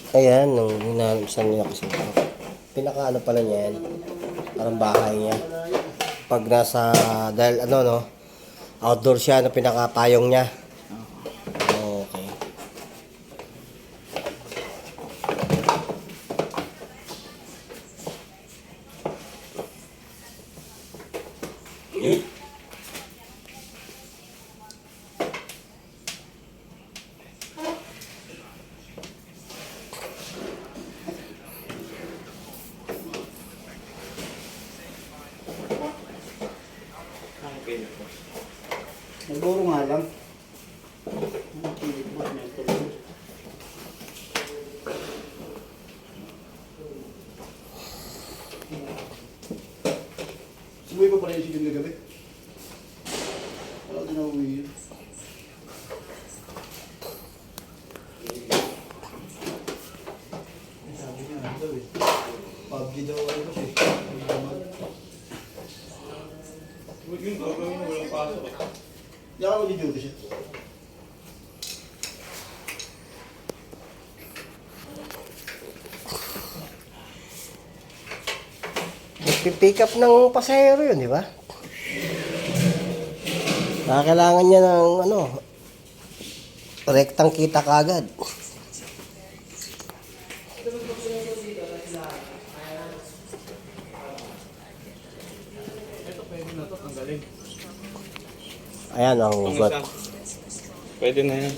Ayan, nung hinanapsan niya kasi ito. Pinaka ano pala niya yan. Parang bahay niya. Pag nasa, dahil ano no, outdoor siya, na pinakapayong niya. Okay. Nagburo nga lang. Ang pilit mo na ito. Sumuwi pa pala yung siling gagabi? Wala din na uwi yun. Sabi niya, ano daw eh. PUBG daw ano kasi. Huwag yung gagawin mo, walang pasok. Hindi ako mag-duty siya. Pick up ng pasahero yun, di ba? Kailangan niya ng ano, rektang kita kagad. Ito pwede na ito, tanggalin. Ayan ang Itong ugat. isa. Pwede na yan.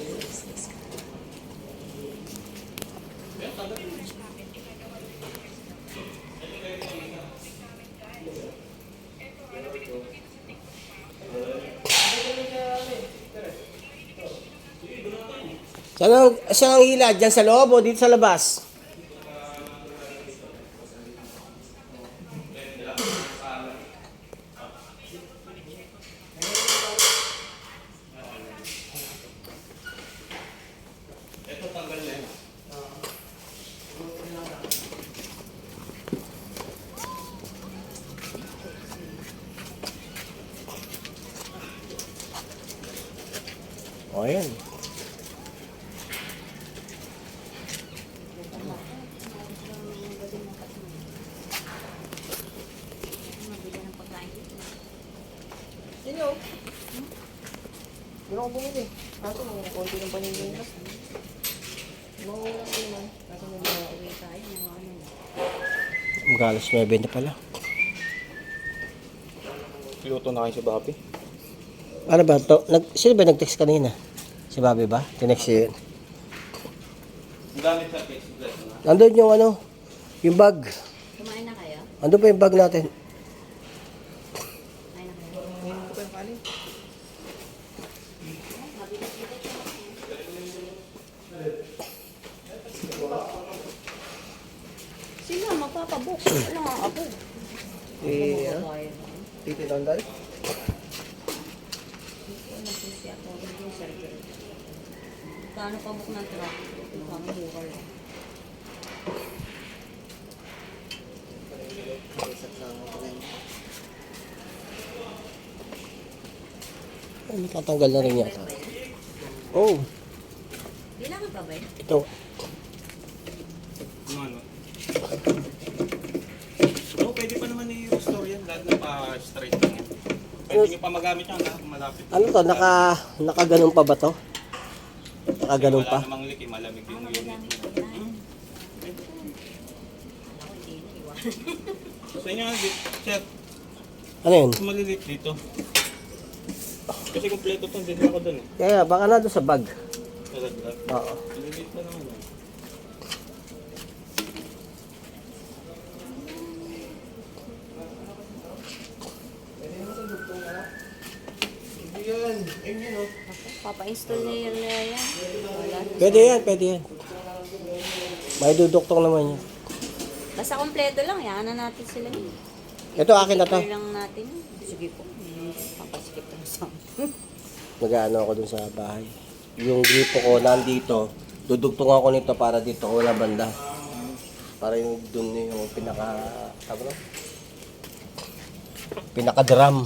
Saan ang hila? Diyan sa loob o dito sa labas? Ito tanggal na yan. O, ayan. Sino? Meron ko bumili. Kaso mga konti ng paninigas. Mawala ko naman. Kaso may mga uwi tayo. Mga ano. Magalas 9 na pala. Luto na kayo si Bobby. Ano ba to? Sino ba nag-text kanina? Si Bobby ba? Tinext siya yun. Ang gamit sa text. Nandun yung ano, yung bag. Kumain na kayo? Nandun pa yung bag natin. Kumain na kayo? Ngayon ko pa yung kanin. Sila, magpapabook. Wala nga ako. Titi London? Nagsisi ako. Yung surgery. Paano pa book ng truck? Ito kami bukal. Ay, matatanggal na rin yata. Oh, Kailangan pa ba yun? ito. Ano? Oo, pwede pa naman i-restore yan. Lahat na pa-straight lang yan. Pwede nyo pa magamit yan ha, malapit. Ano to? Nakaganon pa ba to? Nakaganon Wala pa? namang liki, malamig yung unit. Alam ko, hindi na iwan. Sa inyo, chef, Ano yun? maliliit dito. Kasi kompleto to, hindi ako dun eh. Kaya baka na doon sa bag. Nalaglag. Oo. Maliliit pa naman yan. Yan. Ayun yun o. Papa-install na yan na yan. Wala na. Pwede yan, pwede yan. May duduktong naman yan. Basta kompleto lang. Yan na natin sila. Ito akin na to. Clear lang natin. Sige po. Papasikip lang sa Mag-ano ako dun sa bahay. Yung gripo ko nandito. Dudugtong ako nito para dito wala banda. Para yung dun yung pinaka... Sabi no? Pinaka-drum.